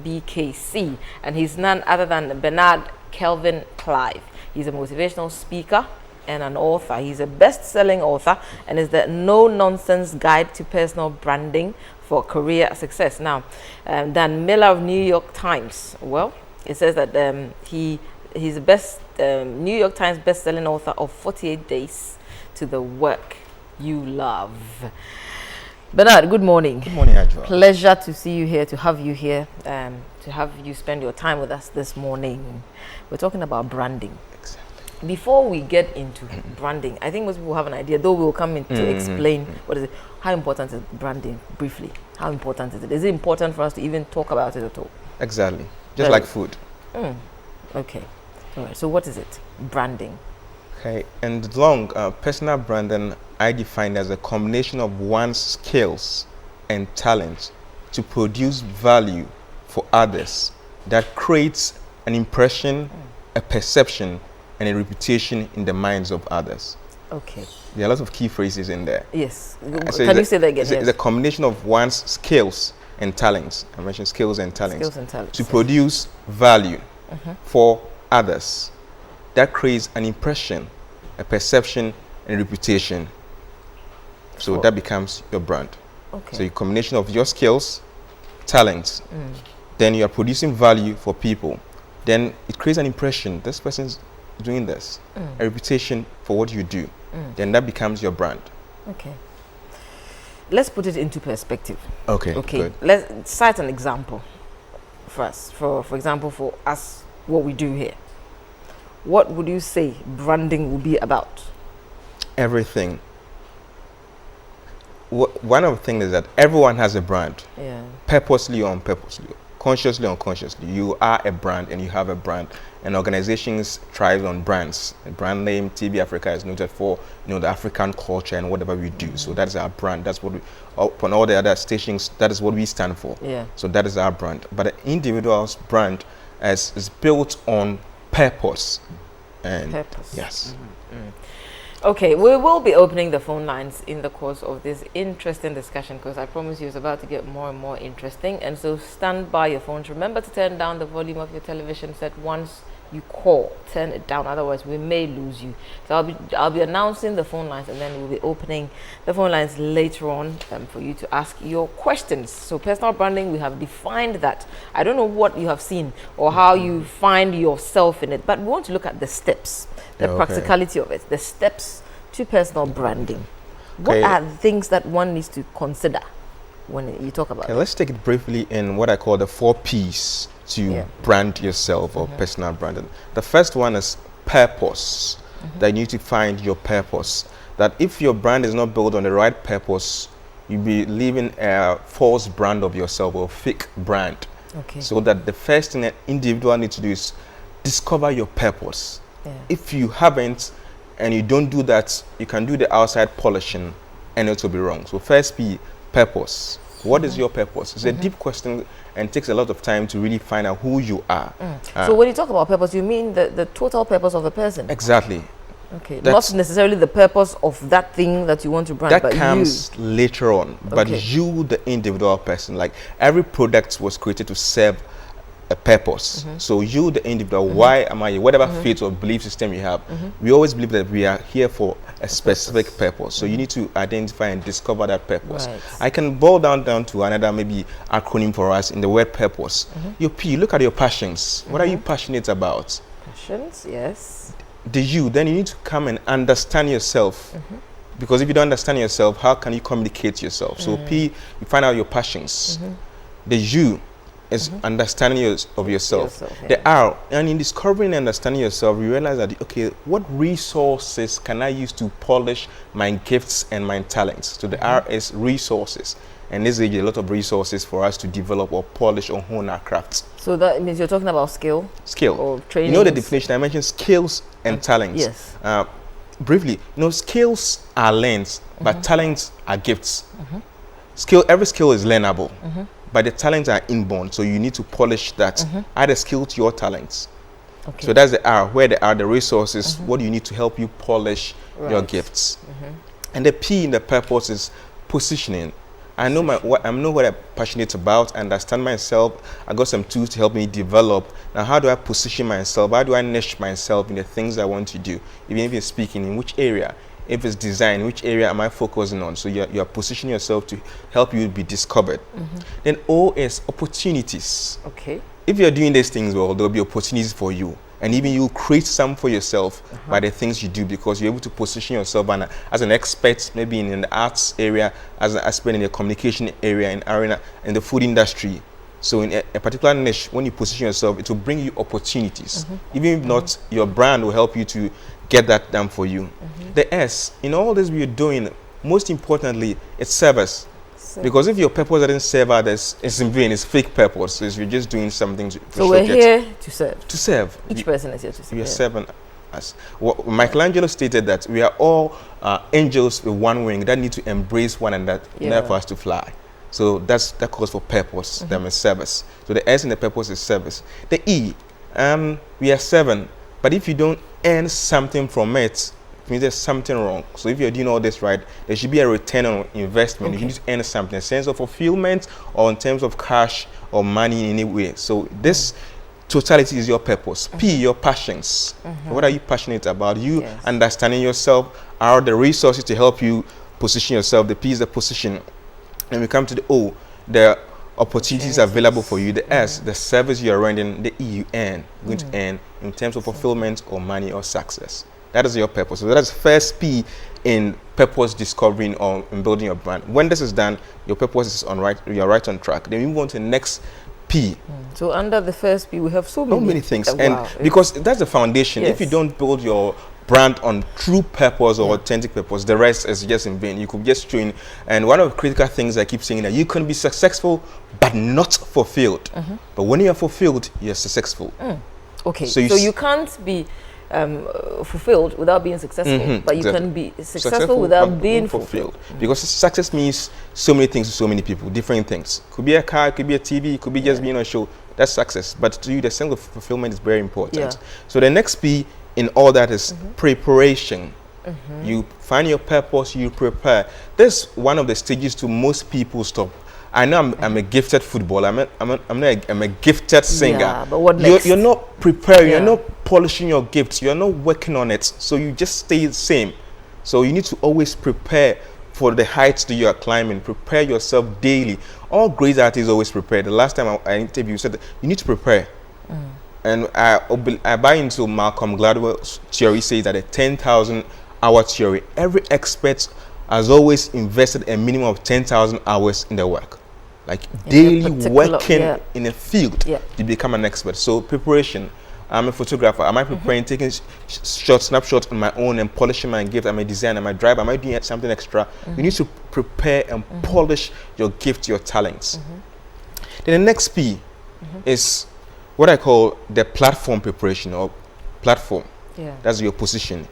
BKC, and he's none other than Bernard Kelvin Clive. He's a motivational speaker and an author. He's a best-selling author and is the no-nonsense guide to personal branding for career success. Now, Dan Miller of New York Times, well, it says that he's the best New York Times best-selling author of 48 Days to the Work You Love. Bernard, good morning. Good morning, Ajwa. Pleasure to see you here, to have you here, to have you spend your time with us this morning. We're talking about branding. Exactly. Before we get into branding, I think most people have an idea, though we'll come in to explain what is it. How important is branding, briefly? How important is it? Is it important for us to even talk about it at all? Exactly. Just like food. Okay. All right. So what is it? Branding. Okay. And long, personal branding I define as a combination of one's skills and talents to produce value for others that creates an impression, a perception, and a reputation in the minds of others. Okay. There are lots of key phrases in there. Yes. So Can you say that again? It's a combination of one's skills and talents. I mentioned skills and talents. Skills and talents. To produce value for others that creates an impression, a perception, and reputation. So that becomes your brand. Okay. So a combination of your skills, talents, then you are producing value for people. Then it creates an impression. This person's doing this. A reputation for what you do. Then that becomes your brand. Okay. Let's put it into perspective. Okay. Good. Let's cite an example for us. For example, for us, what we do here. What would you say branding would be about? Everything. One of the things is that everyone has a brand. Yeah. Purposely or unpurposely, consciously or unconsciously, you are a brand and you have a brand. And organizations thrive on brands. A brand name, TB Africa is noted for, the African culture and whatever we do. So that is our brand. That's what we, upon all the other stations, that is what we stand for. Yeah. So that is our brand. But the individual's brand is built on purpose. And Purpose. Yes. Okay, we will be opening the phone lines in the course of this interesting discussion, because I promise you it's about to get more and more interesting. And so stand by your phones. Remember to turn down the volume of your television set once you call. Turn it down, otherwise we may lose you. So I'll be announcing the phone lines, and then we'll be opening the phone lines later on for you to ask your questions. So personal branding, we have defined that. I don't know what you have seen or how you find yourself in it, but we want to look at the steps. The practicality of it, the steps to personal branding. What are the things that one needs to consider when you talk about it? Let's take it briefly in what I call the 4 P's to brand yourself or personal branding. The first one is purpose. That you need to find your purpose. That if your brand is not built on the right purpose, you'll be leaving a false brand of yourself or fake brand. Okay. So that the first thing an individual needs to do is discover your purpose. Yeah. If you haven't and you don't do that, you can do the outside polishing and it will be wrong. So first P, purpose. What is your purpose? It's a deep question and takes a lot of time to really find out who you are. So when you talk about purpose, you mean the total purpose of the person? Exactly. Okay. Not necessarily the purpose of that thing that you want to brand, that but comes later on. But you, the individual person, like every product was created to serve a purpose. So you, the individual, why am I here? Whatever faith or belief system you have, we always believe that we are here for a specific purpose. So you need to identify and discover that purpose. Right. I can boil down to another maybe acronym for us in the word purpose. Your P, look at your passions. What are you passionate about? Passions, yes. The you, then you need to come and understand yourself. Because if you don't understand yourself, how can you communicate yourself? So P, you find out your passions. The you is understanding of yourself. The R, and in discovering and understanding yourself, you realize that, okay, what resources can I use to polish my gifts and my talents? So the R is resources. And this is a lot of resources for us to develop or polish or hone our crafts. So that means you're talking about skill? Skill. Or training? You know the definition, I mentioned skills and talents. Yes. Briefly, skills are learned, but talents are gifts. Every skill is learnable. But the talents are inborn, so you need to polish that. Add a skill to your talents. Okay. So that's the R, where there are the resources, what do you need to help you polish your gifts. And the P in the purpose is positioning. I know I know what I'm passionate about. I understand myself. I got some tools to help me develop. Now, how do I position myself? How do I niche myself in the things I want to do? Even if it's speaking, in which area? If it's design, which area am I focusing on? So you're positioning yourself to help you be discovered. Then O is opportunities. Okay. If you're doing these things well, there'll be opportunities for you. And even you create some for yourself by the things you do, because you're able to position yourself as an expert, maybe in the arts area, as an expert in the communication area, in the food industry. So in a particular niche, when you position yourself, it will bring you opportunities. Even if not, your brand will help you to get that done for you. The S, in all this we're doing, most importantly, it's service. Because if your purpose doesn't serve others, it's in vain, it's fake purpose. So you're just doing something so we're here to serve. To serve. Each person is here to serve. We are serving us. Michelangelo stated that we are all angels with one wing that need to embrace one another in order for us to fly. So that calls for purpose, that means service. So the S in the purpose is service. The E, we are serving, but if you don't earn something from it, means there's something wrong. So if you're doing all this right, there should be a return on investment. You need to earn something, a sense of fulfillment, or in terms of cash or money in any way. So this totality is your purpose. P, your passions. What are you passionate about? You understanding yourself are the resources to help you position yourself. The P is the position. And we come to the O, the opportunities available for you. The S, the service you are rendering. The E, you earn. You're going to earn in terms of fulfillment or money or success. That is your purpose. So that's first P in purpose discovering or in building your brand. When this is done, your purpose is you're right on track. Then we move on to the next P. So under the first P, we have so many things. And because that's the foundation. If you don't build your brand on true purpose or authentic purpose, the rest is just in vain. You could just join. And one of the critical things I keep saying that you can be successful but not fulfilled. But when you are fulfilled, you're successful. Okay. So you can't be fulfilled without being successful, but you can be successful without being fulfilled. Because success means so many things to so many people, different things. Could be a car, could be a TV, could be just being on a show. That's success. But to you, the sense of fulfillment is very important. So the next P in all that is preparation. You find your purpose, you prepare. This is one of the stages to most people stop. I know I'm a gifted footballer. I'm a gifted singer. Yeah, but what next? You're not preparing. You're not polishing your gifts. You're not working on it. So you just stay the same. So you need to always prepare for the heights that you are climbing. Prepare yourself daily. All great artists always prepare. The last time I interviewed, you said that you need to prepare. And I buy into Malcolm Gladwell's theory, says that a 10,000 hour theory. Every expert has always invested a minimum of 10,000 hours in their work. Like daily working in a field to become an expert. So preparation. I'm a photographer. Am I preparing, taking snapshots on my own and polishing my gift? I'm a designer. Am I driver? Am I doing something extra? You need to prepare and polish your gift, your talents. Then the next P is what I call the platform preparation or platform. That's your position.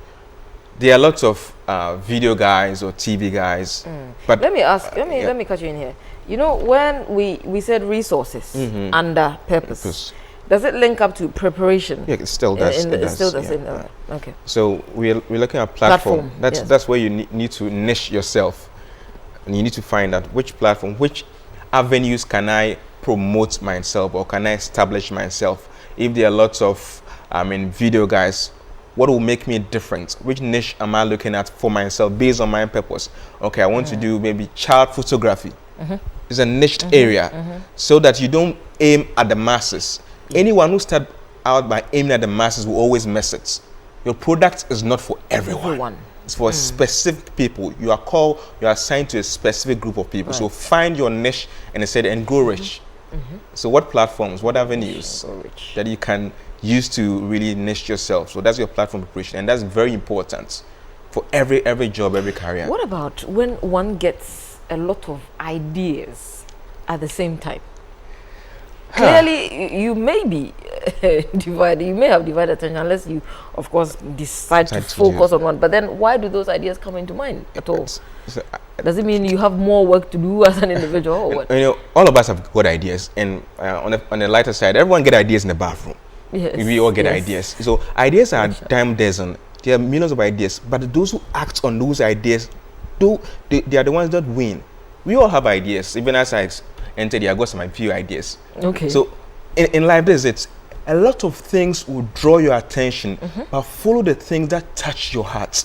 There are lots of video guys or TV guys. But let me ask, let me cut you in here. You know, when we said resources under purpose, does it link up to preparation? Yeah, it still does. It still does. Okay. So we're looking at platform. That's where you need to niche yourself. And you need to find out which platform, which avenues can I promote myself or can I establish myself. If there are lots of video guys, what will make me different? Which niche am I looking at for myself based on my purpose? Okay, I want to do maybe child photography. It's a niched area so that you don't aim at the masses. Anyone who starts out by aiming at the masses will always miss it. Your product is not for everyone. It's for specific people. You are assigned to a specific group of people. So find your niche and go rich. So what platforms, what avenues that you can use to really niche yourself? So that's your platform preparation, and that's very important for every job, every career. What about when one gets a lot of ideas at the same time? Clearly, you may be divided. You may have divided attention unless you, of course, decide to focus on one. But then, why do those ideas come into mind at all? Does it mean you have more work to do as an individual, or what? You know, all of us have got ideas, and on the lighter side, everyone get ideas in the bathroom. We all get ideas. So ideas are dime dozen. There are millions of ideas, but those who act on those ideas, they are the ones that win. we all have ideas. Even as I entered here, I got some few ideas. Okay. So in life, it's a lot of things will draw your attention, but follow the things that touch your heart.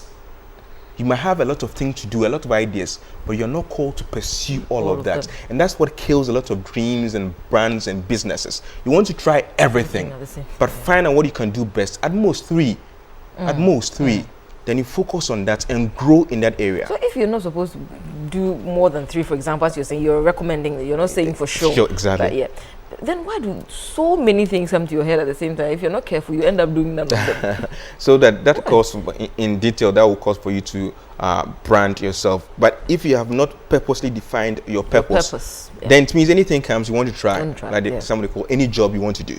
You might have a lot of things to do, a lot of ideas, but you're not called to pursue all of that. And that's what kills a lot of dreams and brands and businesses. You want to try everything, but find out what you can do best. At most three. At most three. Then you focus on that and grow in that area. So if you're not supposed to do more than 3, for example, as you're saying, you're recommending, you're not saying for sure. Sure, exactly. But yeah. Then why do so many things come to your head at the same time? If you're not careful, you end up doing none of them. So that calls in detail, that will cause for you to brand yourself. But if you have not purposely defined your purpose, then it means anything comes you want to try. Like somebody call any job you want to do.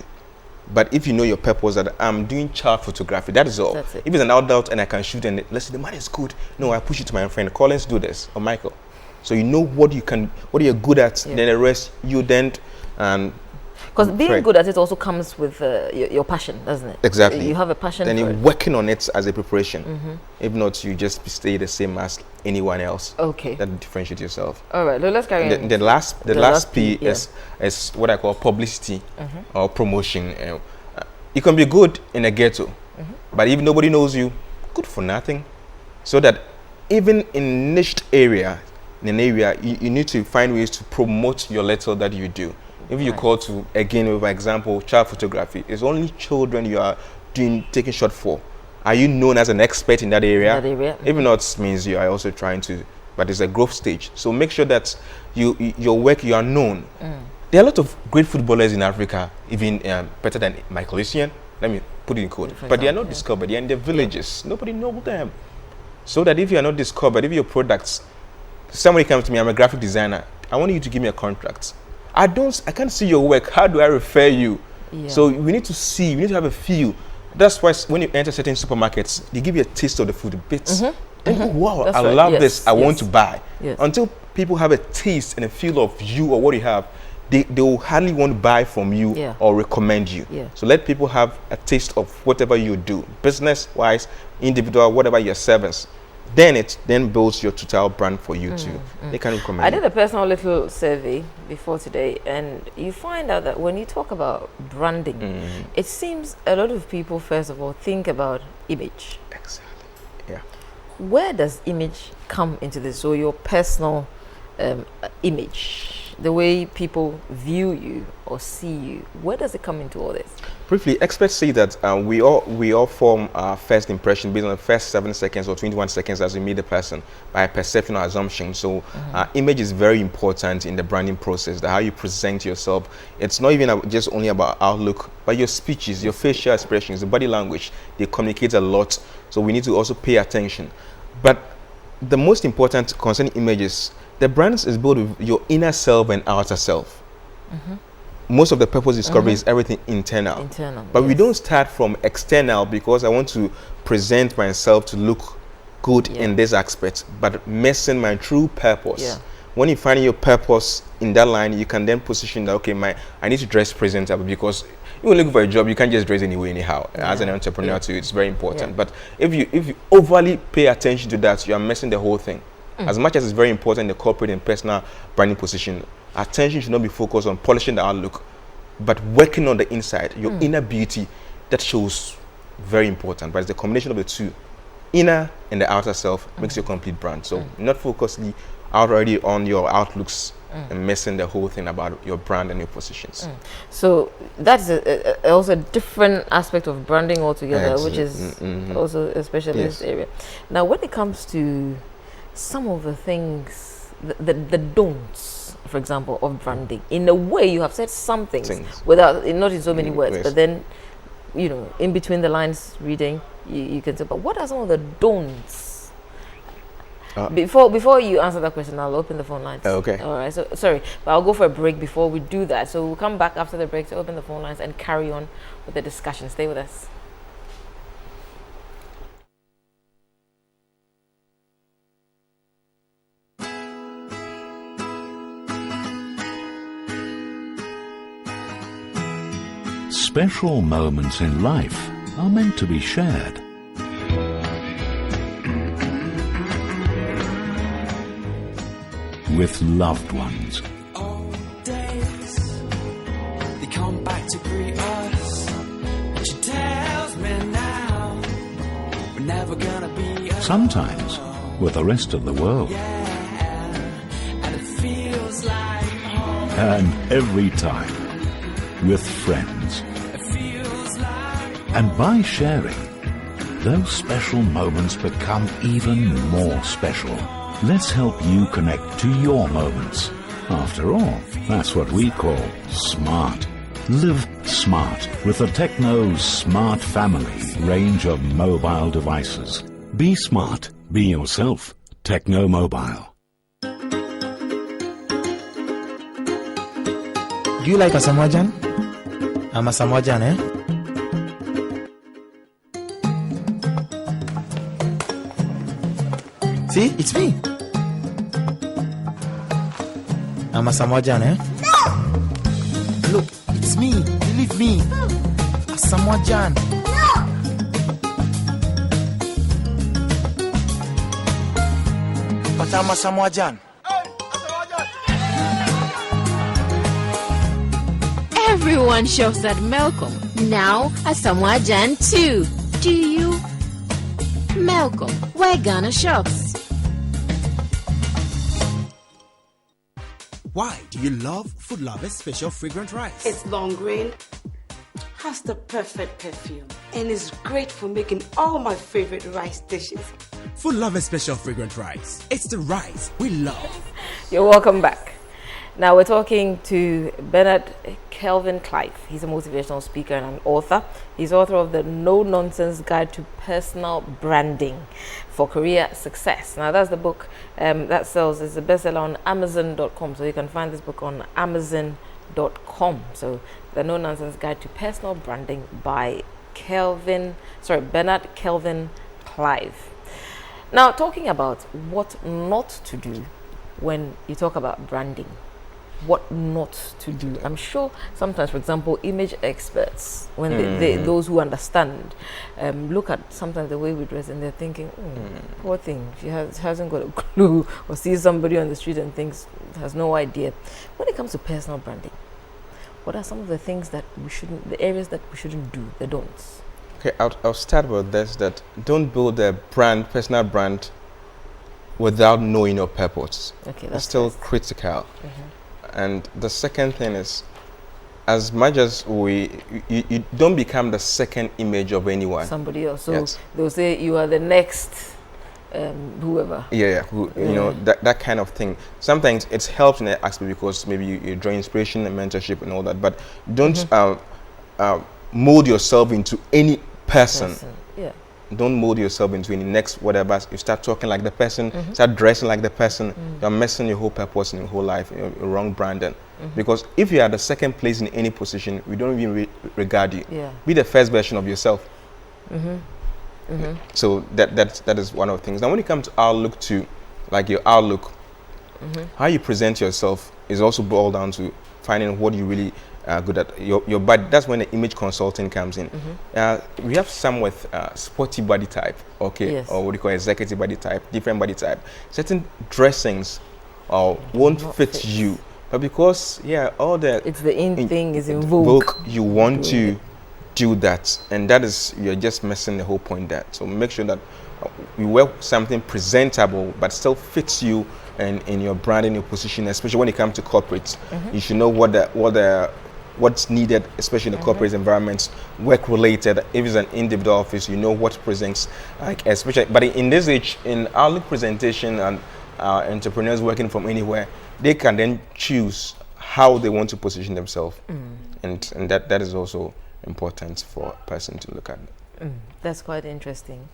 But if you know your purpose, that I'm doing child photography, that is all. If it's an adult and I can shoot and let's say the money is good, no, I push it to my friend Collins, do this, or Michael. So you know what you're good at. Then the rest you then because being good at it also comes with your passion, doesn't it? Exactly. You have a passion. Then for you're it. working on it as a preparation. If not, you just stay the same as anyone else. Okay. That differentiate yourself. All right. Let's carry on. The last P is what I call publicity or promotion. You can be good in a ghetto, but if nobody knows you, good for nothing. So that even in niched area, in an area, you need to find ways to promote your little that you do. If you call to, again, with my example, child photography, it's only children you are taking shot for. Are you known as an expert in that area? If not, means you are also trying to, but it's a growth stage. So make sure that your work, you are known. There are a lot of great footballers in Africa, even better than Michael Essien. Let me put it in code. But they are not discovered. They are in the villages. Nobody knows them. So that if you are not discovered, if your products, somebody comes to me, I'm a graphic designer, I want you to give me a contract. I can't see your work. How do I refer you? So we need to see, we need to have a feel. That's why when you enter certain supermarkets, they give you a taste of the food, bits. Then, wow, I love this. I want to buy. Until people have a taste and a feel of you or what you have, they will hardly want to buy from you or recommend you. So let people have a taste of whatever you do, business-wise, individual, whatever your service. Then it builds your total brand for you too. They can recommend. I did a personal little survey before today, and you find out that when you talk about branding, it seems a lot of people first of all think about image. Exactly. Yeah. Where does image come into this? So your personal image, the way people view you or see you, where does it come into all this? Briefly, experts say that we all form our first impression based on the first 7 seconds or 21 seconds as we meet the person by perception or assumption. So image is very important in the branding process, how you present yourself. It's not even just only about outlook, but your speeches, your facial expressions, the body language, they communicate a lot. So we need to also pay attention. But the most important concerning images, the brand is built with your inner self and outer self. Most of the purpose discovery is everything internal. But we don't start from external because I want to present myself to look good in this aspect, but missing my true purpose. When you find your purpose in that line, you can then position that, okay, I need to dress presentable, because you will look for a job, you can't just dress anyway anyhow. As an entrepreneur too, it's very important. But if you overly pay attention to that, you are missing the whole thing. As much as it's very important in the corporate and personal branding position, attention should not be focused on polishing the outlook, but working on the inside, your inner beauty. That shows very important. But it's the combination of the two, inner and the outer self, makes your complete brand. So not focusly already on your outlooks and missing the whole thing about your brand and your positions. So that's also a different aspect of branding altogether, which is also especially in this area. Now, when it comes to some of the things, the don'ts, for example, of branding, in a way you have said some things without, not in so many words, but then, you know, in between the lines reading, you can say, but what are some of the don'ts? Before you answer that question, I'll open the phone lines. Okay. All right. So sorry, but I'll go for a break before we do that. So we'll come back after the break to open the phone lines and carry on with the discussion. Stay with us. Special moments in life are meant to be shared. with loved ones. Old days, they come back to greet us. But she tells me now, we're never gonna be alone. Sometimes with the rest of the world. And it feels like home. And every time with friends. It feels like And by sharing, those special moments become even more special. Let's help you connect to your moments. After all, that's what we call smart. Live smart with the Techno Smart Family range of mobile devices. Be smart. Be yourself. Techno Mobile. Do you like Asamoah? I'm Asamoah, eh? See, it's me. I'm Asamoah, eh? No! Look, it's me. Believe me. No. Asamoah. No! But I'm Asamoah. Everyone shows at Malcolm. Now Asamoah too. Do you? Malcolm, we're gonna shops. Why do you love Food Lover's special fragrant rice? It's long grain, has the perfect perfume, and is great for making all my favorite rice dishes. Food Lover's special fragrant rice. It's the rice we love. You're welcome back. Now we're talking to Bernard Kelvin Clive. He's a motivational speaker and an author. He's author of the No Nonsense Guide to Personal Branding for Career Success. Now that's the book that sells. It's a bestseller on Amazon.com. So you can find this book on Amazon.com. So the No Nonsense Guide to Personal Branding by Bernard Kelvin Clive. Now talking about what not to do when you talk about branding. What not to do. I'm sure sometimes, for example, image experts, when they those who understand, look at sometimes the way we dress and they're thinking, poor thing, she hasn't got a clue, or sees somebody on the street and thinks, has no idea. When it comes to personal branding, what are some of the things that we shouldn't, the areas that we shouldn't do, the don'ts? Okay, I'll start with this, that don't build a brand, personal brand, without knowing your purpose. Okay, that's that's still first. critical. And the second thing is, as much as you don't become the second image of anyone. Somebody else. So Yes. they'll say you are the next whoever. You know, that kind of thing. Sometimes it helps in that aspect because maybe you draw inspiration and mentorship and all that, but don't mold yourself into any person. Yeah. Don't mold yourself into any next whatever. You start talking like the person, start dressing like the person, you're messing your whole purpose and your whole life, your wrong branding. Because if you are the second place in any position, we don't even regard you. Yeah. Be the first version of yourself. So that is one of the things. Now when it comes to outlook to, like your outlook, how you present yourself is also boiled down to finding what you really good at. Your body, that's when the image consulting comes in. We have some with sporty body type, okay, Yes. or what do you call executive body type, different body type. Certain dressings won't fit you, but because all the It's the in thing is in vogue. you want to do that, and that is, you're just missing the whole point there. So make sure that you wear something presentable but still fits you and in your brand and your position, especially when it comes to corporates. You should know what's needed, especially in the corporate environments, work related. If it's an individual office, you know what presents, like especially. But in this age, in outlook presentation and entrepreneurs working from anywhere, they can then choose how they want to position themselves, and that is also important for a person to look at. That's quite interesting.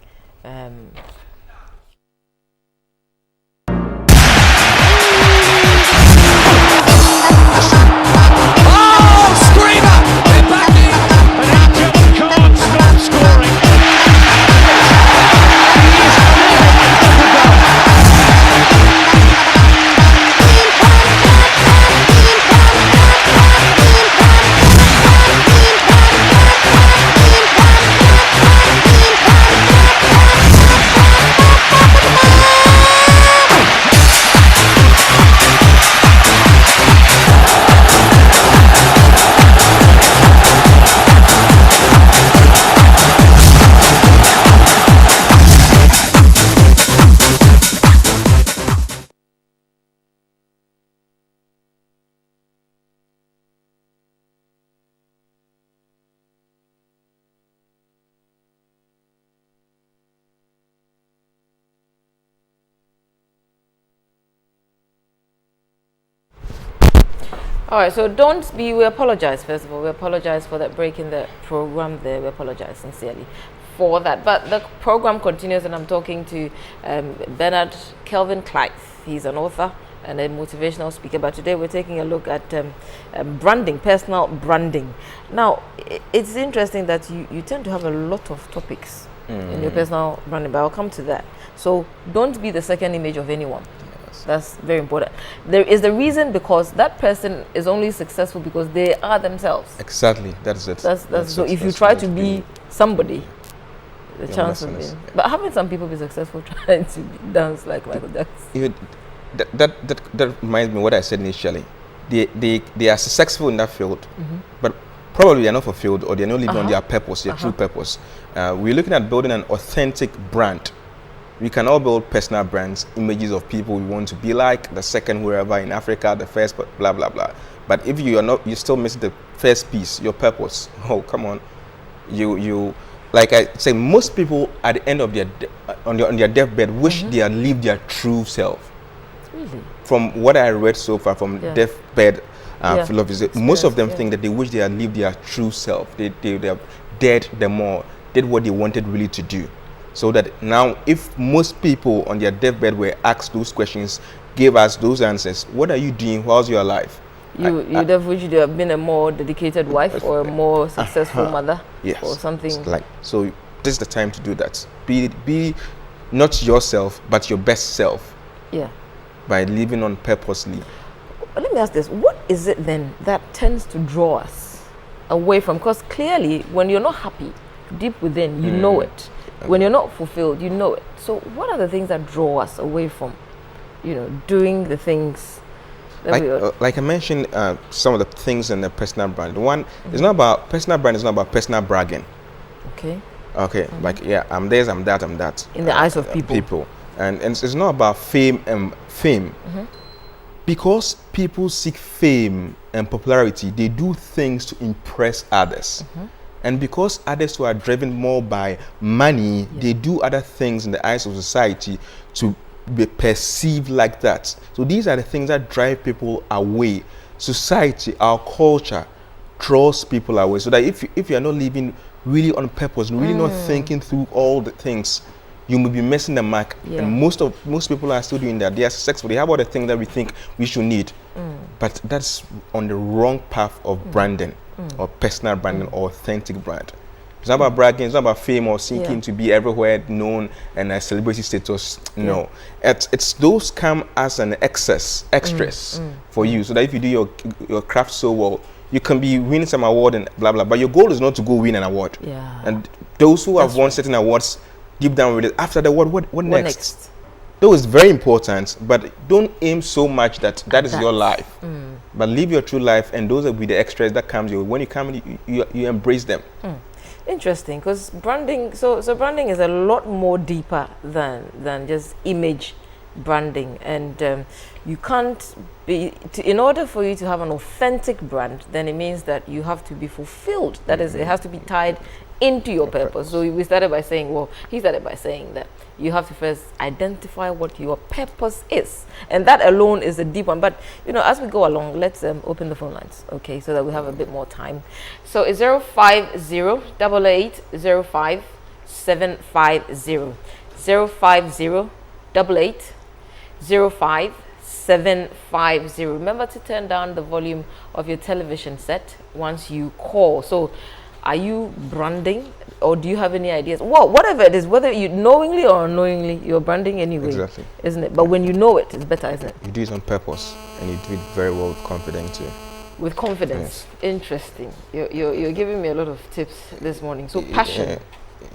All right, so don't be, we apologize first of all. We apologize for that break in the program there. We apologize sincerely for that. But the program continues, and I'm talking to Bernard Kelvin Clive. He's an author and a motivational speaker. But today we're taking a look at branding, personal branding. Now, it's interesting that you tend to have a lot of topics in your personal branding, but I'll come to that. So don't be the second image of anyone. That's very important. There is the reason, because that person is only successful because they are themselves. Exactly, that's it. So if you try to be somebody, the chance of being. But haven't some people been successful trying to dance like Michael Jackson? That reminds me of what I said initially. They are successful in that field, but probably they're not fulfilled, or they're not living on their purpose, their true purpose. We're looking at building an authentic brand. We can all build personal brands, images of people we want to be like, the second wherever in Africa, the first, blah, blah, blah. But if you are not, you still miss the first piece, your purpose. Oh, come on. You like I say, most people at the end of their, on their deathbed wish they had lived their true self. Really? From what I read so far from deathbed philosophy, most of them think that they wish they had lived their true self. They have dared them more, did what they wanted really to do. So that now, if most people on their deathbed were asked those questions, gave us those answers, what are you doing whilst you're alive? You'd have wished you have been a more dedicated wife or a more successful mother, or something. So this is the time to do that. Be not yourself, but your best self. Yeah. By living on purposely. Let me ask this: what is it then that tends to draw us away from? Because clearly, when you're not happy, deep within, you know it. When you're not fulfilled, you know it. So what are the things that draw us away from, doing the things that like I mentioned, some of the things in the personal brand. One is not about personal brand. Is not about personal bragging. Okay. Like I'm this, I'm that, I'm that. In the eyes of people. And it's not about fame and fame. Because people seek fame and popularity, they do things to impress others. And because others who are driven more by money, they do other things in the eyes of society to be perceived like that. So these are the things that drive people away. Society, our culture, draws people away. So that if you are not living really on purpose, really not thinking through all the things, you will be missing the mark. And most people are still doing that. They are successful. They have all the things that we think we should need. But that's on the wrong path of branding. Or personal branding, or authentic brand. It's not about bragging, it's not about fame or seeking to be everywhere known and a celebrity status. No. It's those come as an extras for you, so that if you do your craft so well, you can be winning some award and blah blah. But your goal is not to go win an award. And those who have won certain awards, deep down with it, after the award, what next? Though it's very important, but don't aim so much that is your life. But live your true life, and those will be the extras that comes you. When you come, you embrace them. Interesting, because branding. So branding is a lot more deeper than just image branding, and you can't be. In order for you to have an authentic brand, then it means that you have to be fulfilled. That is, it has to be tied into your purpose. So we started by saying, he started by saying that you have to first identify what your purpose is, and that alone is a deep one. But as we go along, let's open the phone lines, okay, so that we have a bit more time. So it's 050-88-05-750, 050-88-05-750. Remember to turn down the volume of your television set once you call. So are you branding, or do you have any ideas? Well, whatever it is, whether you knowingly or unknowingly, you're branding anyway. Exactly. Isn't it? But when you know it, it's better, isn't it? You do it on purpose, and you do it very well with confidence too. With confidence. Yes. Interesting. You're giving me a lot of tips this morning. So passion.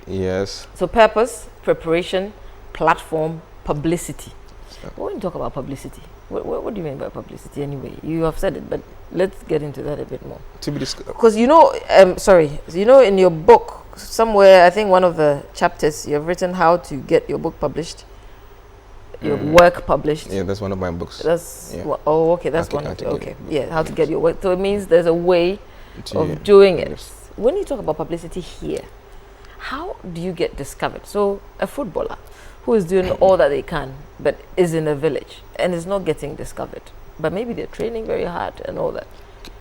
Yes. So purpose, preparation, platform, publicity. When you talk about publicity, what do you mean by publicity anyway? You have said it, but let's get into that a bit more. To be discussed. Because in your book, somewhere, I think one of the chapters, you've written how to get your book published, your work published. Yeah, that's one of my books. That's that's one. Okay, how to get your work. So it means there's a way of doing it. Yes. When you talk about publicity here, how do you get discovered? So a footballer who is doing all that they can, but is in a village and is not getting discovered, but maybe they're training very hard and all that.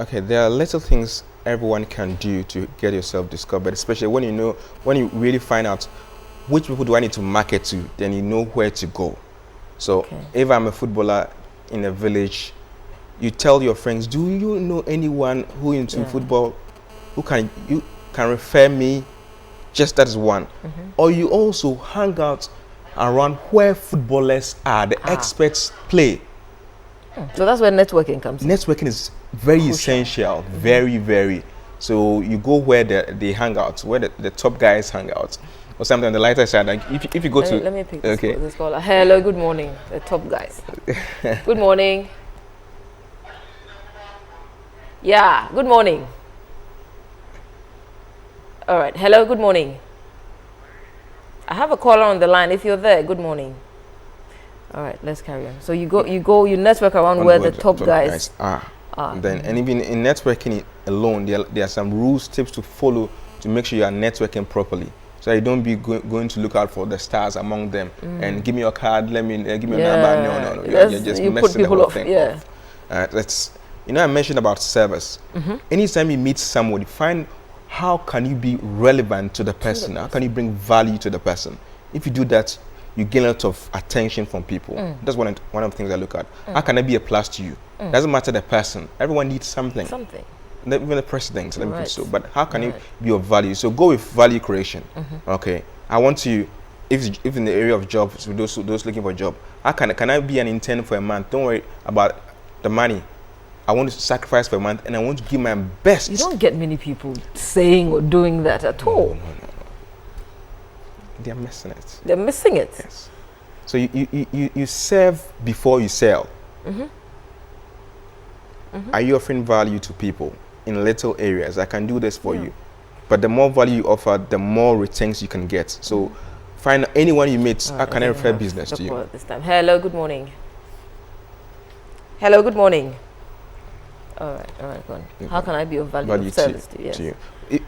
Okay, there are little things everyone can do to get yourself discovered, especially when you really find out which people do I need to market to, then you know where to go. So if I'm a footballer in a village, you tell your friends, do you know anyone who into football who can refer me? Just that is one. Or you also hang out around where footballers are, the experts play. So that's where networking comes in. Networking is very essential, very, very. So you go where they hang out, where the top guys hang out. Or something on the lighter side, like if you go to... Let me pick this call. Hello, good morning, the top guys. Good morning. Yeah, good morning. All right, hello, good morning. I have a caller on the line. If you're there, good morning. All right, let's carry on. So you network around where the top guys are. And even in networking alone, there are some rules, tips to follow to make sure you are networking properly. So you don't be going to look out for the stars among them and give me your card, give me a number. No. You're just messing the whole thing off. I mentioned about service. Anytime you meet somebody, find how can you be relevant to the person? How can you bring value to the person? If you do that, you gain a lot of attention from people. That's one of the things I look at. How can I be a plus to you? Doesn't matter the person. Everyone needs something. Even the president, let me put so. But how can you be of value? So go with value creation. Okay, I want to. If in the area of jobs, those looking for a job, how can I be an intern for a month? Don't worry about the money. I want to sacrifice for a month, and I want to give my best. You don't get many people saying or doing that at all. No. They're missing it. They're missing it. Yes. So you serve before you sell. Are you offering value to people in little areas? I can do this for you. But the more value you offer, the more returns you can get. So find anyone you meet, how can I refer business to you? This time. Hello, good morning. Hello, good morning. All right, go on. How can I be of value service to you?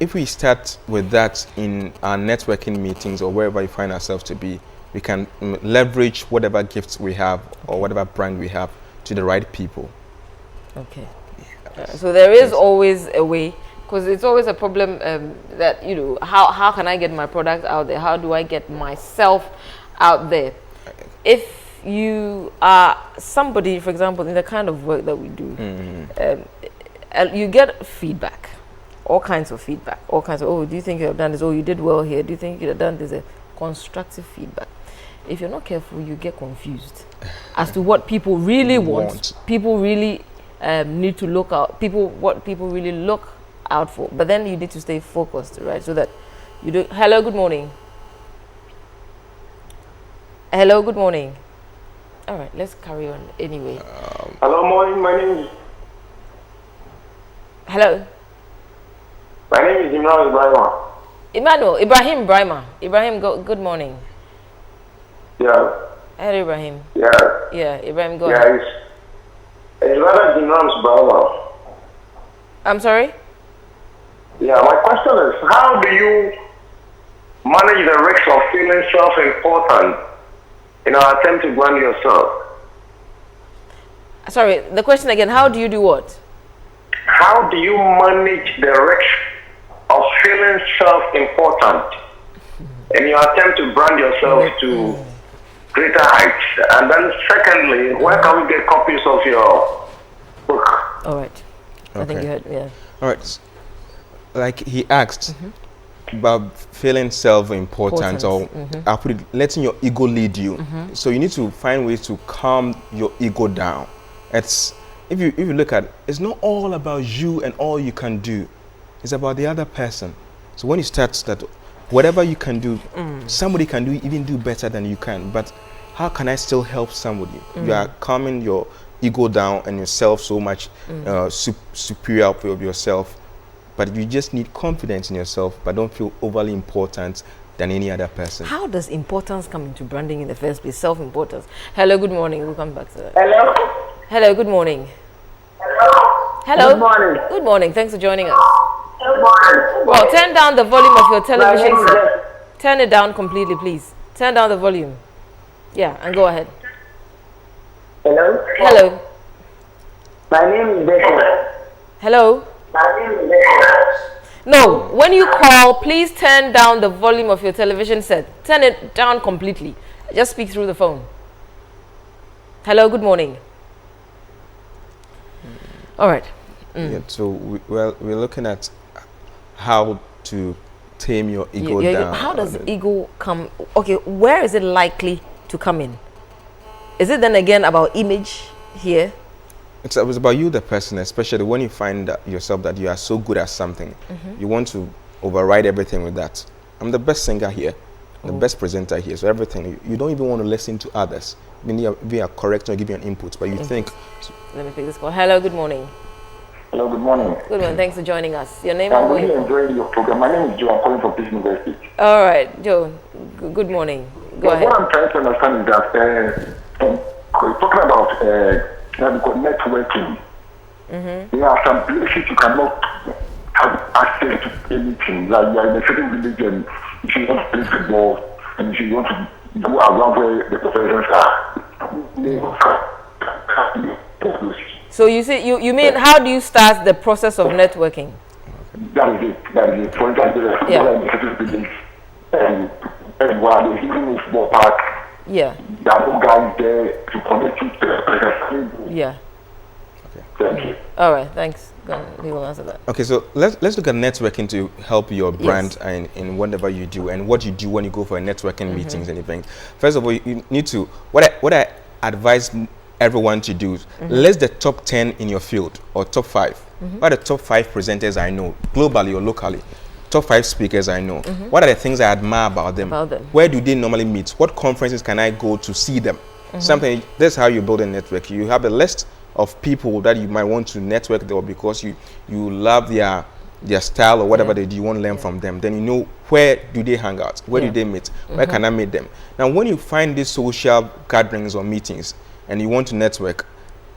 If we start with that in our networking meetings or wherever you find ourselves to be, we can leverage whatever gifts we have or whatever brand we have to the right people. Okay. So there is always a way, because it's always a problem that, how can I get my product out there? How do I get myself out there? If you are somebody, for example, in the kind of work that we do, you get feedback, all kinds of feedback, do you think you have done this? Oh, you did well here. Do you think you could have done this? Constructive feedback. If you're not careful, you get confused as to what people really want. People really need to look out. What people really look out for. But then you need to stay focused, right? So that you do. Hello, good morning. Hello, good morning. All right, let's carry on anyway. Hello, morning. My name is. Hello. My name is Imran Ibrahim. Ibrahim Brahima. Ibrahim, good morning. Yeah. Hello, Ibrahim. Yeah. Yeah, Ibrahim, go ahead. It's rather Imran Ibrahim. I'm sorry? Yeah, my question is, how do you manage the risk of feeling self-important in our attempt to brand yourself? Sorry, the question again, how do you do what? How do you manage the risk of feeling self-important in your attempt to brand yourself to greater heights? And then secondly, where can we get copies of your book? All right. I think you heard, yeah. All right. Like he asked about feeling self-important or I'll put it, letting your ego lead you. So you need to find ways to calm your ego down. It's if you look at it, it's not all about you and all you can do. It's about the other person. So when you start that, whatever you can do, somebody can do better than you can. But how can I still help somebody? You are calming your ego down and yourself so much superior of yourself. But you just need confidence in yourself, but don't feel overly important than any other person. How does importance come into branding in the first place? Self-importance. Hello, good morning. We'll come back to that. Hello. Hello, good morning. Hello. Good morning. Good morning. Thanks for joining us. Good morning. Well, turn down the volume of your television set. Turn it down completely, please. Turn down the volume. Yeah, and go ahead. Hello. Hello. My name is Becky. Hello? No, when you call, please turn down the volume of your television set. Turn it down completely. Just speak through the phone. Hello, good morning. All right. Yeah, so we're looking at how to tame your ego down. How does ego come? Okay, where is it likely to come in? Is it then again about image here? It's about you, the person, especially when you find yourself that you are so good at something. You want to override everything with that. I'm the best singer here, the best presenter here, so everything. You don't even want to listen to others. We are correct or give you an input, but you think. Let me pick this call. Hello, good morning. Hello, good morning. Good morning. Thanks for joining us. Your name? I'm really enjoying your program. My name is Joe. I'm calling from Peace University. All right, Joe. Good morning. Go ahead. What I'm trying to understand is that talking about networking. There are some places you cannot have access to anything. Like you are in a certain religion, if you want to play football and if you want to go around where the professionals are. So you say you mean how do you start the process of networking? That is it. For example, and while they're using a small park, there are no guys there to connect you to the person. Yeah. Okay. Thank you. All right, thanks. He will answer that. Okay, so let's look at networking to help your brand in whatever you do and what you do when you go for networking meetings and events. First of all, you need to what I advise everyone to do, list the top 10 in your field or top 5. What are the top 5 presenters I know, globally or locally? Top 5 speakers I know. What are the things I admire about them? Where do they normally meet? What conferences can I go to see them? Something. That's how you build a network. You have a list of people that you might want to network with because you love their style or whatever they do. You want to learn from them. Then you know where do they hang out? Where do they meet? Where can I meet them? Now, when you find these social gatherings or meetings and you want to network,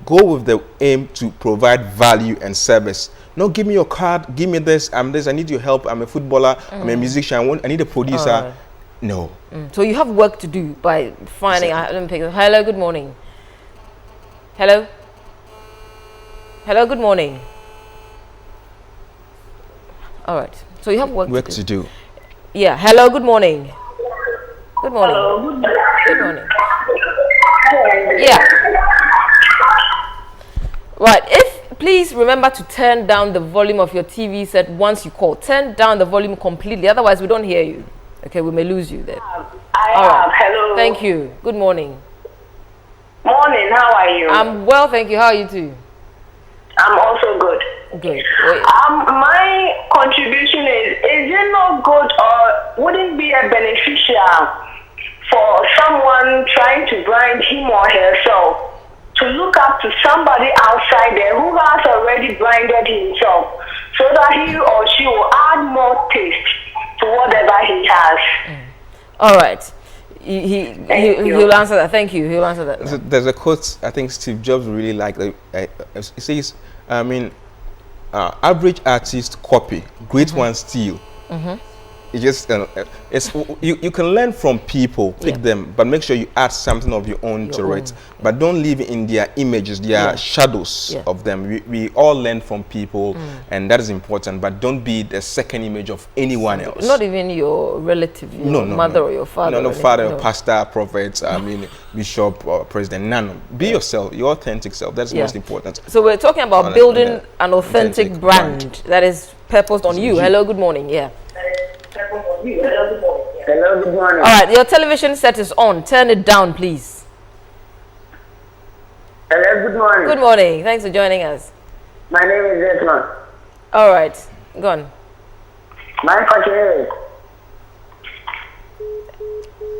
go with the aim to provide value and service. No, give me your card, give me this, I need your help, I'm a footballer, I'm a musician, I need a producer. No. So you have work to do by finding out. Let me pick it. Hello, good morning. Hello? Hello, good morning. All right. So you have work to do. Yeah. Hello, good morning. Good morning. Hello, good morning. Yeah. Right. Please remember to turn down the volume of your TV set once you call. Turn down the volume completely. Otherwise, we don't hear you. Okay, we may lose you there. Hello. Thank you. Good morning. Morning. How are you? I'm well, thank you. How are you too? I'm also good. Good. My contribution is it not good or wouldn't be a beneficial for someone trying to brand him or herself to look up to somebody outside there who has already branded himself so that he or she will add more taste to whatever he has. All right. He'll answer that. Thank you. He'll answer that. So there's a quote I think Steve Jobs really liked. It says, average artist copy, great one steal. It just you can learn from people, pick them, but make sure you add something of your own to it. But don't live in their images, their shadows of them. We all learn from people, and that is important. But don't be the second image of anyone else. Not even your relative, your mother or your father. No, father, pastor, prophet, bishop or president. None. Be yourself, your authentic self. That's most important. So we're talking about building an authentic brand that is purposed on you. Hello, good morning. Yeah. Hello, good morning. All right, your television set is on. Turn it down, please. Hello, good morning. Good morning. Thanks for joining us. My name is Edmond. All right, go on. My question is.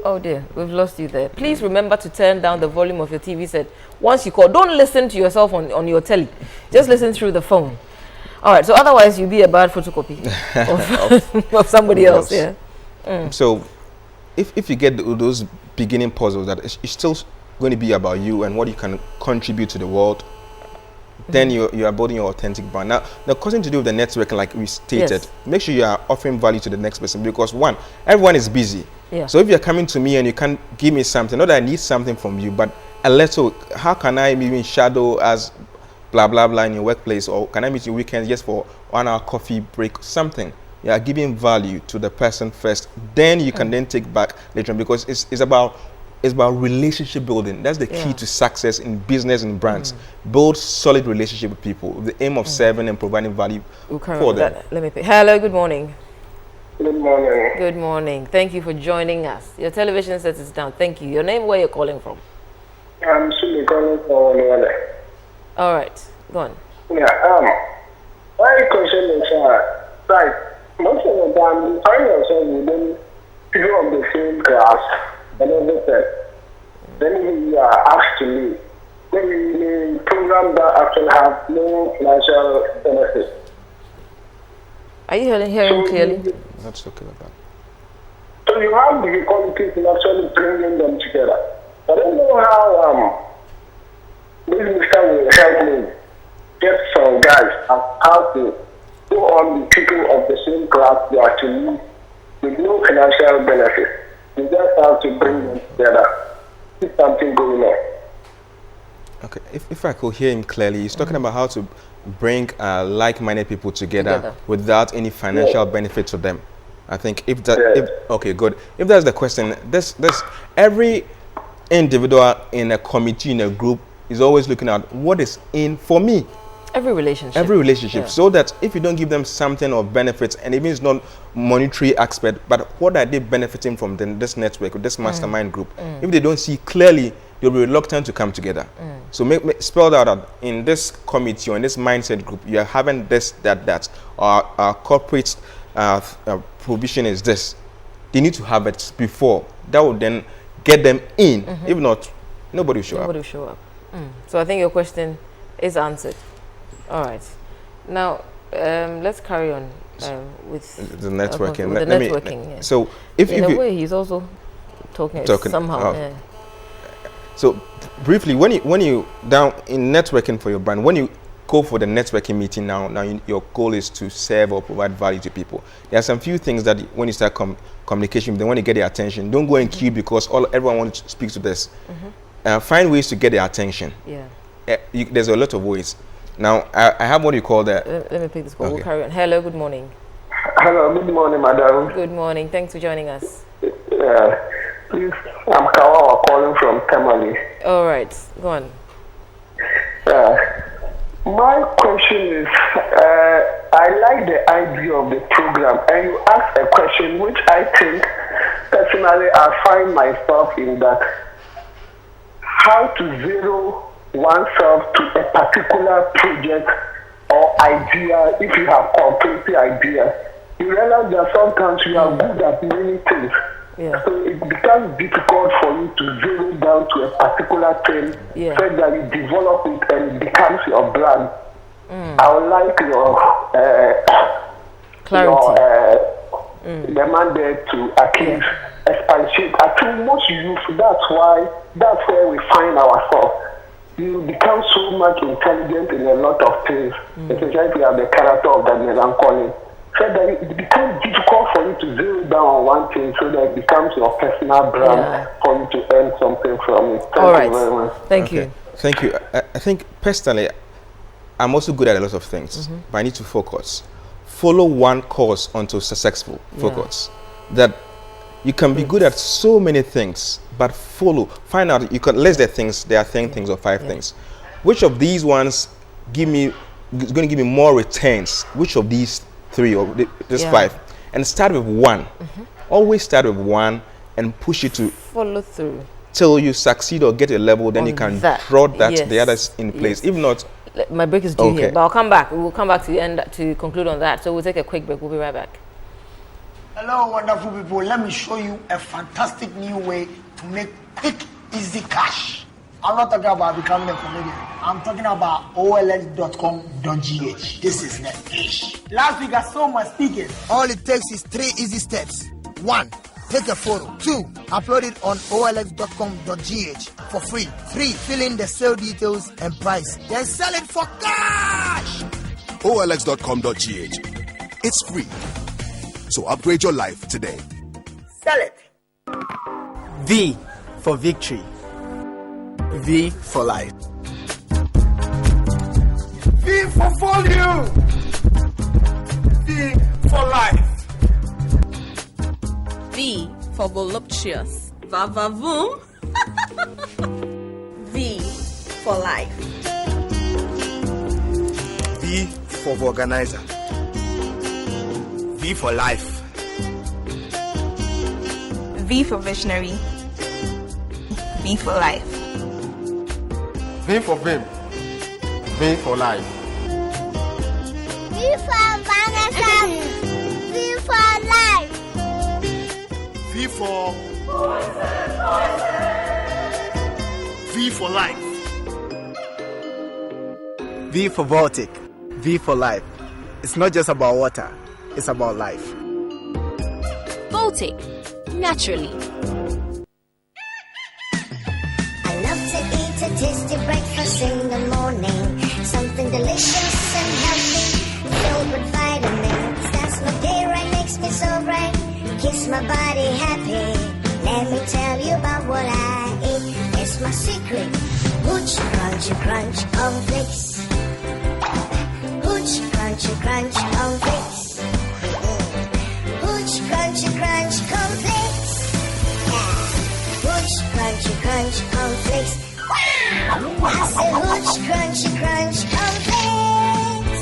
Oh dear, we've lost you there. Please remember to turn down the volume of your TV set once you call. Don't listen to yourself on your telly. Just listen through the phone. All right, so otherwise you'll be a bad photocopy of somebody else. Yeah. So if you get those beginning puzzles that it's still going to be about you and what you can contribute to the world, then you are building your authentic brand. Now, the question to do with the networking, like we stated, make sure you are offering value to the next person, because one, everyone is busy. So if you're coming to me and you can't give me something, not that I need something from you, but a little, how can I maybe shadow as blah blah blah in your workplace, or can I meet you weekends just for 1 hour coffee break, something. You are giving value to the person first, then you can then take back later on, because it's about relationship building. That's the key to success in business and brands. Build solid relationship with people with the aim of serving and providing value for them. Let me pick. Hello, good morning. Good morning. Good morning. Thank you for joining us. Your television set is down. Thank you. Your name, where you're calling from? I'm Sule calling from Wale. All right, go on. Yeah, my question is, like, most of the time you find yourself within people of the same class and everything. Then you are asked to leave. Maybe the program that actually have no financial benefit. Are you hearing clearly? Let's look at that. So you have difficulties in actually bringing them together. I don't know how this minister will help me get some guys and how to go on the people of the same class to actually with no financial benefit. You just have to bring them together. There's something going on. Okay, if I could hear him clearly, he's talking about how to bring like-minded people together without any financial benefit to them. I think if okay, good. If that's the question, this every individual in a committee, in a group, is always looking at what is in for me. Every relationship. So that if you don't give them something of benefits, and even it's not monetary aspect, but what are they benefiting from this network, this mastermind group? If they don't see clearly, they'll be reluctant to come together. So spell that out in this committee or in this mindset group. You are having this, that. Our corporate provision is this. They need to have it before. That will then get them in. If not, nobody will show up. So I think your question is answered. All right. Now, let's carry on with the networking. With the networking. So, if in a way, he's also talking somehow. Yeah. So, briefly, when you down in networking for your brand, when you go for the networking meeting now your goal is to serve or provide value to people. There are some few things that when you start communication, they want to get their attention. Don't go in queue because everyone wants to speak to this. Find ways to get their attention. There's a lot of ways. Now, I have what you call that. Let me pick this call. Okay. We'll carry on. Hello, good morning. Hello, good morning, madam. Good morning. Thanks for joining us. Please, I'm Kawawa calling from Tamale. All right, go on. My question is, I like the idea of the program, and you asked a question which I think, personally, I find myself in that, how to zero oneself to a particular project or idea. If you have complete idea, you realize that sometimes you are good at many things. So it becomes difficult for you to zero down to a particular thing so that you develop it and it becomes your brand. I would like your clarity. Demand there to at least expatiate. I think most youth, that's where we find ourselves. You become so much intelligent in a lot of things, especially if you have the character of that melancholy. So that it becomes difficult for you to zero down on one thing so that it becomes your personal brand for you to earn something from it. Thank you very much. Thank you. Thank you. I think personally, I'm also good at a lot of things, but I need to focus. Follow one course until successful. Focus. That you can be good at so many things, but find out you can list the things. There are 10 things or 5 things. Which of these ones is going to give me more returns? Which of these 3 or this 5? And start with one. Always start with one and push it to follow through till you succeed or get a level. Then you can draw the others in place. If not, my break is due here, but I'll come back. We'll come back to the end to conclude on that. So we'll take a quick break. We'll be right back. Hello, wonderful people. Let me show you a fantastic new way to make quick, easy cash. I'm not talking about becoming a comedian. I'm talking about olx.com.gh. This is the fish. Last week I saw my speakers. All it takes is 3 easy steps. 1. Take a photo. 2. Upload it on olx.com.gh for free. 3. Fill in the sale details and price. Then sell it for cash. olx.com.gh. It's free. So upgrade your life today. Sell it. V for victory. V for life. V for volume. V for life. V for voluptuous. Va-va-voom. V for life. V for organizer. V for life. V for visionary. V for life. V for Vim. V for life. V for Vanessa. V for life. V for V for life. V for Baltic. V for life. It's not just about water, it's about life. Baltic, naturally. I love to eat a tasty breakfast in the morning. Something delicious and healthy, filled with vitamins. That's what dairy makes me so bright. Keeps my body happy. Let me tell you about what I eat. It's my secret. Hooch, crunchy, crunch, cornflakes. Hooch, crunchy, crunch, cornflakes. Hooch, crunchy, crunch, cornflakes. Yeah. Hooch, crunchy, crunch, cornflakes. Wow! I say hooch, crunchy, crunch, cornflakes.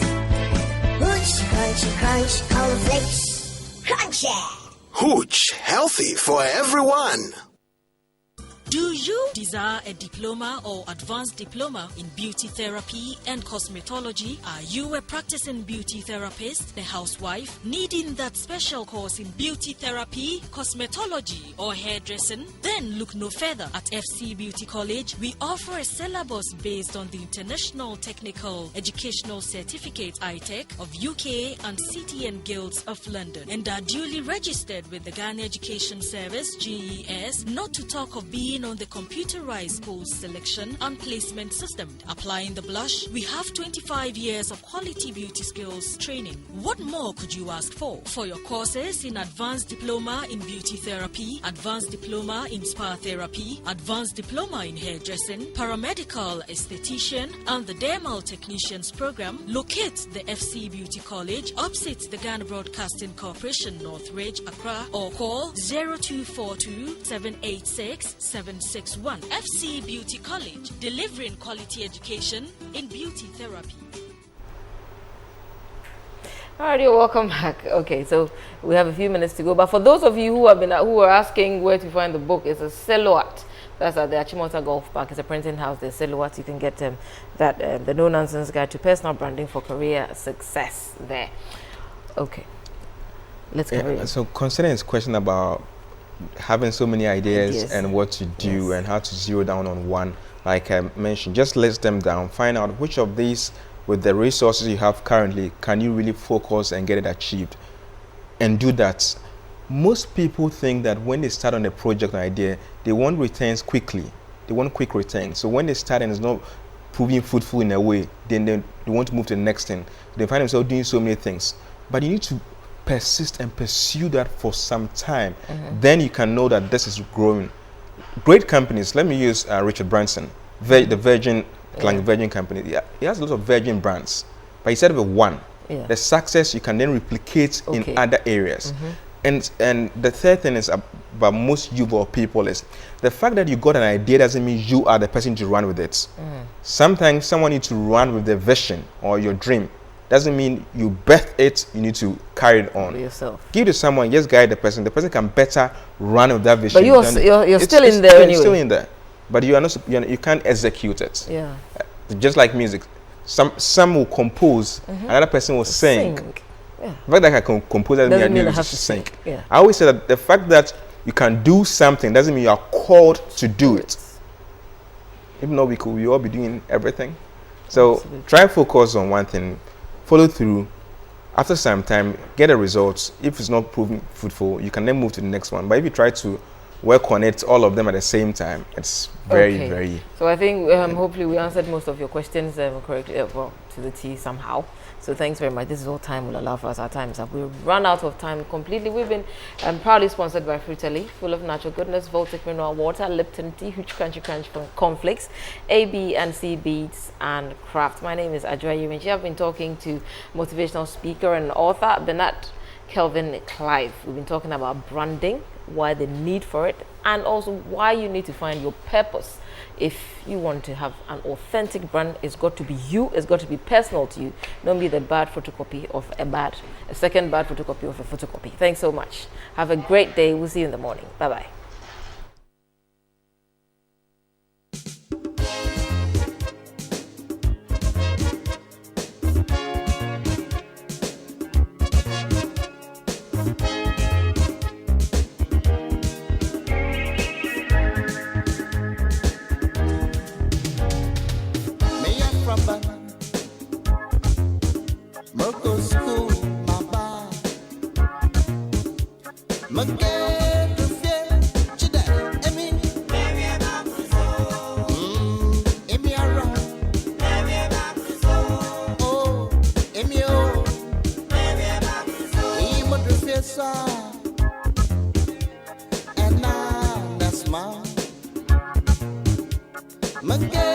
Hooch, crunchy, crunch, cornflakes. Crunchy! Hooch, healthy for everyone. Do you desire a diploma or advanced diploma in beauty therapy and cosmetology? Are you a practicing beauty therapist, a housewife, needing that special course in beauty therapy, cosmetology, or hairdressing? Then look no further. At FC Beauty College, we offer a syllabus based on the International Technical Educational Certificate ITEC of UK and CTN Guilds of London, and are duly registered with the Ghana Education Service, GES, not to talk of being on the computerized post selection and placement system. Applying the blush, we have 25 years of quality beauty skills training. What more could you ask for? For your courses in advanced diploma in beauty therapy, advanced diploma in spa therapy, advanced diploma in hairdressing, paramedical esthetician, and the dermal technicians program, locate the FC Beauty College opposite the Ghana Broadcasting Corporation, Northridge, Accra, or call 0242 786 761. FC Beauty College, delivering quality education in beauty therapy. Alright, you're welcome back. Okay, so we have a few minutes to go. But for those of you who are asking where to find the book, it's a Silhouette. That's at the Achimota Golf Park. It's a printing house. There's Silhouette. You can get the No Nonsense Guide to Personal Branding for Career Success there. Okay, let's carry on. So concerning his question about having so many ideas and what to do and how to zero down on one, like I mentioned, just list them down, find out which of these, with the resources you have currently, can you really focus and get it achieved, and do that. Most people think that when they start on a project or idea, they want returns quickly. They want quick returns. So when they start and it's not proving fruitful in a way, then they want to move to the next thing. They find themselves doing so many things. But you need to persist and pursue that for some time. Then you can know that this is growing. Great companies, let me use Richard Branson, the Virgin company. He has a lot of Virgin brands, but instead of one, the success you can then replicate in other areas. And the third thing is about most youthful people is the fact that you got an idea doesn't mean you are the person to run with it. Sometimes someone needs to run with the vision or your dream. Doesn't mean you birth it, you need to carry it on. Yourself. Give to someone, just guide the person can better run with that vision. But you're still in there anyway. Still in there. But you are not, you can't execute it. Yeah. Just like music. Some will compose, another person will sing. Yeah. The fact that I can compose doesn't mean I have to sing. Yeah. I always say that the fact that you can do something doesn't mean you are called to do it. Even though we all be doing everything. So try and focus on one thing. Follow through. After some time, get a result. If it's not proving fruitful, you can then move to the next one. But if you try to work on it, all of them at the same time. It's very, very... So I think hopefully we answered most of your questions correctly, well, to the T somehow. So thanks very much. This is all time will allow for us. Our time is up. We've run out of time completely. We've been proudly sponsored by Frutali, full of natural goodness, Voltic mineral water, Lipton tea, huge crunchy crunch from cornflakes, AB&C beads and craft. My name is Adjoa Yewinchi. I've been talking to motivational speaker and author Bernard Kelvin Clive. We've been talking about branding, why the need for it, and also why you need to find your purpose. If you want to have an authentic brand, it's got to be you, it's got to be personal to you. Don't be the bad photocopy of a second bad photocopy of a photocopy. Thanks so much. Have a great day. We'll see you in the morning. Bye-bye. Monkey.